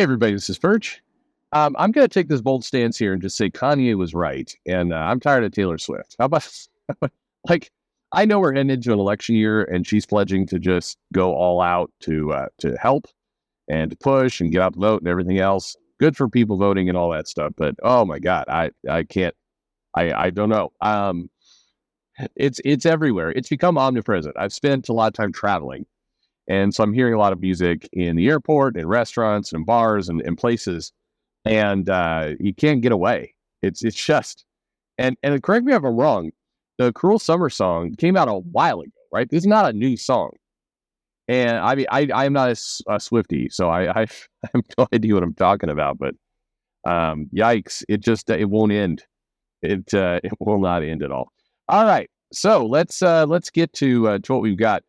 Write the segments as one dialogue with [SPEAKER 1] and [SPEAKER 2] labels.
[SPEAKER 1] Hey, everybody, this is Perch. I'm going to take this bold stance here and just say Kanye was right, and I'm tired of Taylor Swift. How about, like, I know we're heading into an election year, and she's pledging to just go all out to help and to push and get out the vote and everything else. Good for people voting and all that stuff, but oh my God, I can't, I don't know. It's everywhere. It's become omnipresent. I've spent a lot of time traveling. And so I'm hearing a lot of music in the airport, in restaurants, and bars, and places, and you can't get away. It's just and correct me if I'm wrong. The "Cruel Summer" song came out a while ago, right? This is not a new song, and I mean I am not a Swiftie, so I have no idea what I'm talking about. But yikes! It won't end. It will not end at all. All right, so let's get to what we've got.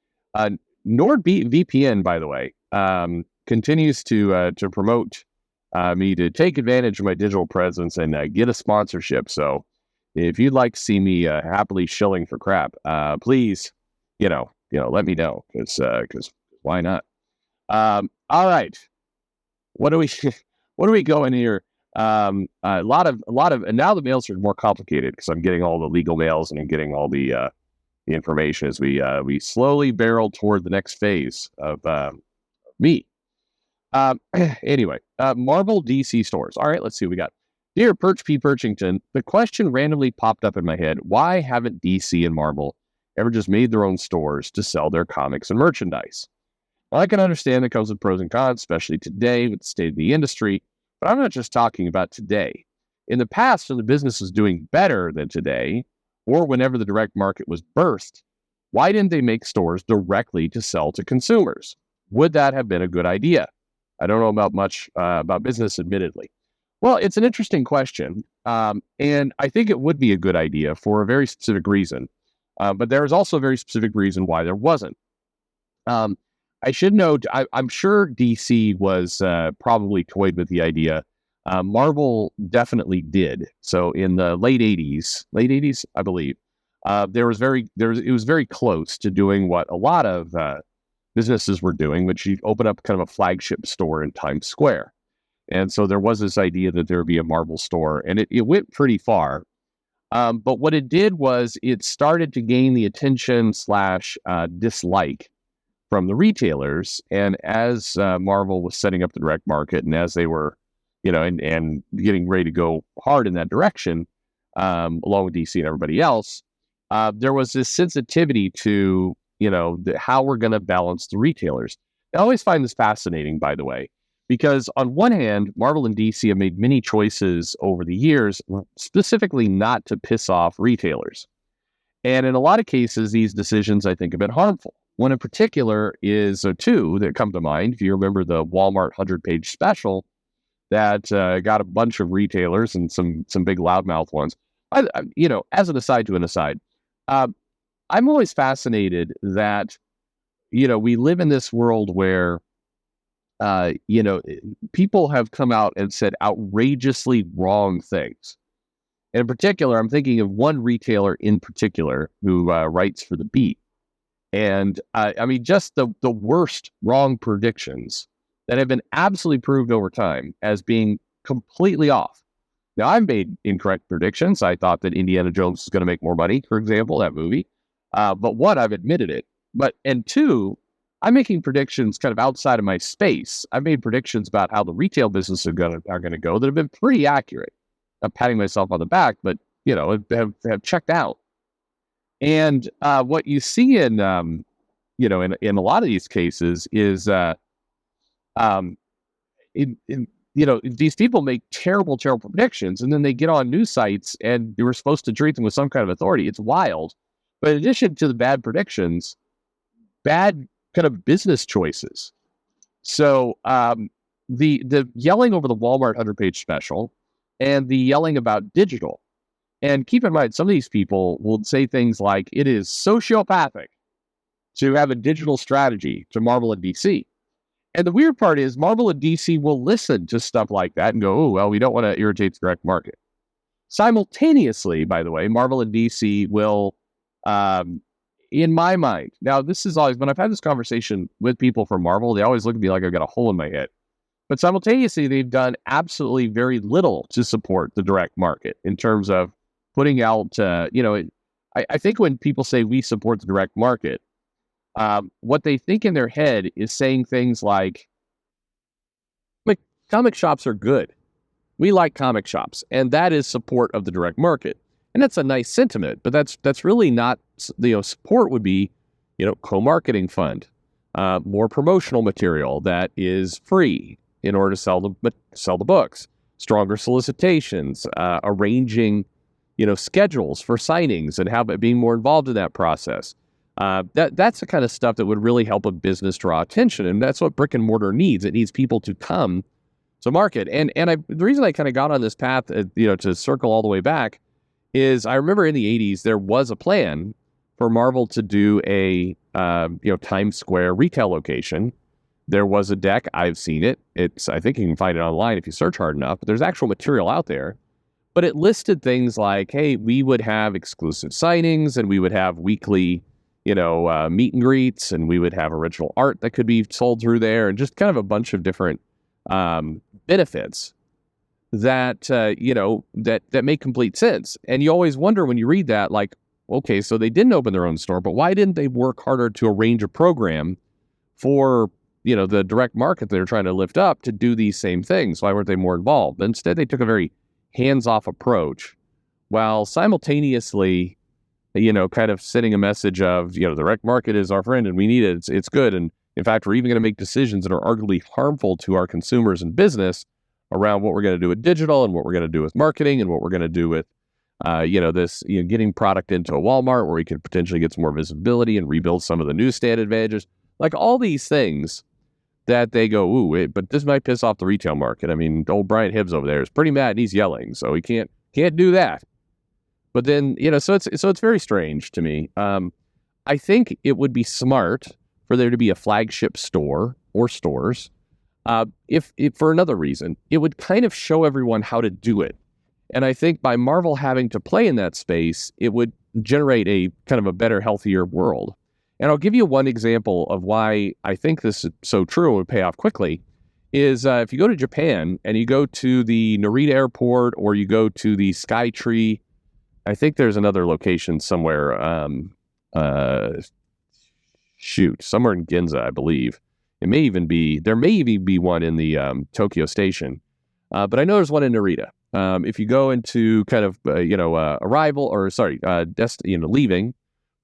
[SPEAKER 1] NordVPN, by the way, continues to promote me to take advantage of my digital presence and get a sponsorship. So if you'd like to see me happily shilling for crap, please, let me know because why not? All right, what do we what do we go in here? A lot of, and now the mails are more complicated because I'm getting all the legal mails and I'm getting all the information as we slowly barrel toward the next phase of me. Anyway, Marvel DC stores. All right, let's see what we got. Dear Perch P. Perchington, the question randomly popped up in my head. Why haven't DC and Marvel ever just made their own stores to sell their comics and merchandise? Well, I can understand that comes with pros and cons, especially today with the state of the industry, but I'm not just talking about today. In the past, when the business was doing better than today, or whenever the direct market was birthed, why didn't they make stores directly to sell to consumers? Would that have been a good idea? I don't know about much about business, admittedly. Well, it's an interesting question, and I think it would be a good idea for a very specific reason. But there is also a very specific reason why there wasn't. I should note, I'm sure DC was probably toyed with the idea. Marvel definitely did. So in the late 80s, I believe, it was very close to doing what a lot of businesses were doing, which you open up kind of a flagship store in Times Square. And so there was this idea that there would be a Marvel store, and it went pretty far. But what it did was it started to gain the attention / dislike from the retailers. And as Marvel was setting up the direct market, and as they were, and getting ready to go hard in that direction, along with DC and everybody else, there was this sensitivity to, how we're going to balance the retailers. I always find this fascinating, by the way, because on one hand, Marvel and DC have made many choices over the years, specifically not to piss off retailers. And in a lot of cases, these decisions, I think, have been harmful. One in particular is two that come to mind. If you remember the Walmart 100-page special that got a bunch of retailers and some big loudmouth ones. As an aside to an aside, I'm always fascinated that, we live in this world where, people have come out and said outrageously wrong things. And in particular, I'm thinking of one retailer in particular who writes for The Beat. And just the worst wrong predictions that have been absolutely proved over time as being completely off. Now, I've made incorrect predictions. I thought that Indiana Jones was going to make more money, for example, that movie. But one, I've admitted it. And two, I'm making predictions kind of outside of my space. I've made predictions about how the retail business are going to go that have been pretty accurate. I'm patting myself on the back, but, have checked out. And what you see in a lot of these cases is, these people make terrible, terrible predictions, and then they get on news sites, and you were supposed to treat them with some kind of authority. It's wild. But in addition to the bad predictions, bad kind of business choices. So the yelling over the Walmart 100-page special and the yelling about digital. And keep in mind, some of these people will say things like, it is sociopathic to have a digital strategy to Marvel and DC. And the weird part is Marvel and DC will listen to stuff like that and go, oh, well, we don't want to irritate the direct market. Simultaneously, by the way, Marvel and DC will, in my mind, now this is always, when I've had this conversation with people from Marvel, they always look at me like I've got a hole in my head. But simultaneously, they've done absolutely very little to support the direct market in terms of putting out, I think when people say we support the direct market, what they think in their head is saying things like, comic shops are good. We like comic shops, and that is support of the direct market. And that's a nice sentiment, but that's really not, support would be, co-marketing fund, more promotional material that is free in order to sell the books, stronger solicitations, arranging, schedules for signings and being more involved in that process. That's the kind of stuff that would really help a business draw attention, and that's what brick and mortar needs. It needs people to come to market. And the reason I kind of got on this path, to circle all the way back, is I remember in the 80s there was a plan for Marvel to do a Times Square retail location. There was a deck. I've seen it. I think you can find it online if you search hard enough. But there's actual material out there. But it listed things like, hey, we would have exclusive signings, and we would have weekly, meet and greets, and we would have original art that could be sold through there, and just kind of a bunch of different benefits that that make complete sense. And you always wonder when you read that, like, okay, so they didn't open their own store, but why didn't they work harder to arrange a program for the direct market they're trying to lift up to do these same things? Why weren't they more involved? Instead, they took a very hands-off approach, while simultaneously, kind of sending a message of, the direct market is our friend and we need it. It's good. And in fact, we're even going to make decisions that are arguably harmful to our consumers and business around what we're going to do with digital and what we're going to do with marketing and what we're going to do with, getting product into a Walmart where we could potentially get some more visibility and rebuild some of the newsstand advantages. Like all these things that they go, ooh, but this might piss off the retail market. I mean, old Brian Hibbs over there is pretty mad and he's yelling, so he can't do that. But then, so it's very strange to me. I think it would be smart for there to be a flagship store or stores. If for another reason, it would kind of show everyone how to do it. And I think by Marvel having to play in that space, it would generate a kind of a better, healthier world. And I'll give you one example of why I think this is so true and would pay off quickly, is if you go to Japan and you go to the Narita airport or you go to the Skytree, I think there's another location somewhere, somewhere in Ginza, I believe. There may even be one in the Tokyo station. But I know there's one in Narita. If you go into kind of, leaving,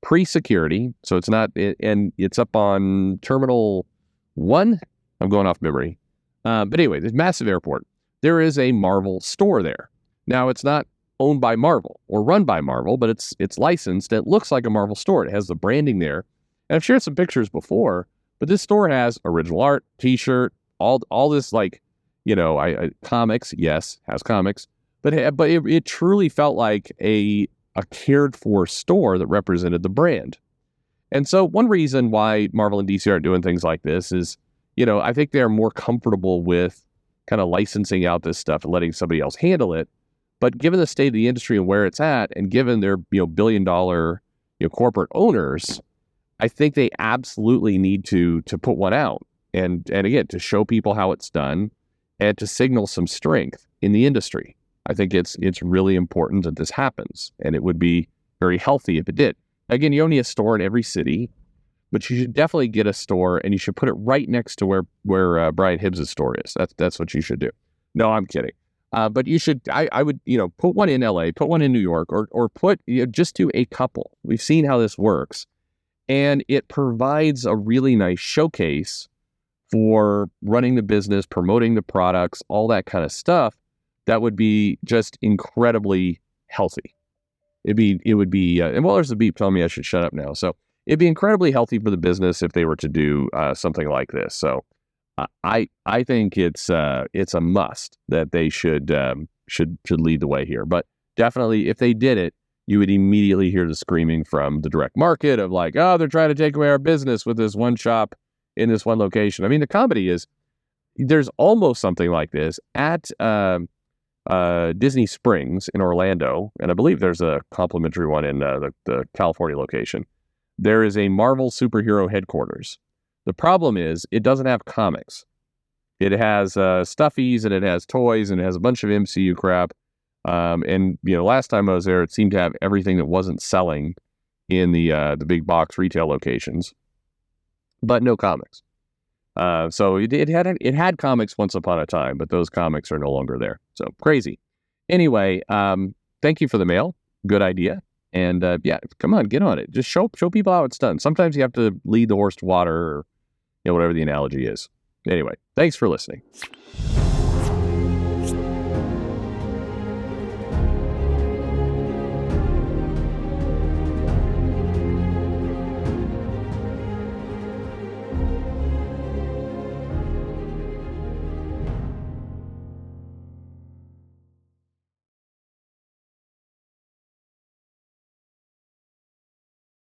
[SPEAKER 1] pre-security, so it's not, and it's up on Terminal 1. I'm going off memory. But anyway, there's massive airport. There is a Marvel store there. Now, it's not owned by Marvel or run by Marvel, but it's licensed. It looks like a Marvel store. It has the branding there. And I've shared some pictures before, but this store has original art, t-shirt, all this comics. Yes, has comics, but it truly felt like a cared for store that represented the brand. And so one reason why Marvel and DC aren't doing things like this is, I think they're more comfortable with kind of licensing out this stuff and letting somebody else handle it. But given the state of the industry and where it's at, and given their billion-dollar corporate owners, I think they absolutely need to put one out and again to show people how it's done and to signal some strength in the industry. I think it's really important that this happens, and it would be very healthy if it did. Again, you don't need a store in every city, but you should definitely get a store, and you should put it right next to where Brian Hibbs' store is. That's what you should do. No, I'm kidding. But you should, I would, put one in LA, put one in New York, or put, just do a couple. We've seen how this works. And it provides a really nice showcase for running the business, promoting the products, all that kind of stuff. That would be just incredibly healthy. It would be, and well, there's a beep telling me I should shut up now. So it'd be incredibly healthy for the business if they were to do something like this. So I think it's a must that they should lead the way here. But definitely, if they did it, you would immediately hear the screaming from the direct market of like, oh, they're trying to take away our business with this one shop in this one location. I mean, the comedy is there's almost something like this at Disney Springs in Orlando, and I believe there's a complimentary one in the California location. There is a Marvel superhero headquarters. The problem is it doesn't have comics. It has stuffies, and it has toys, and it has a bunch of MCU crap. And last time I was there, it seemed to have everything that wasn't selling in the big box retail locations, but no comics. So it had comics once upon a time, but those comics are no longer there. So crazy. Anyway, thank you for the mail. Good idea. And yeah, come on, get on it. Just show people how it's done. Sometimes you have to lead the horse to water, or whatever the analogy is. Anyway, thanks for listening.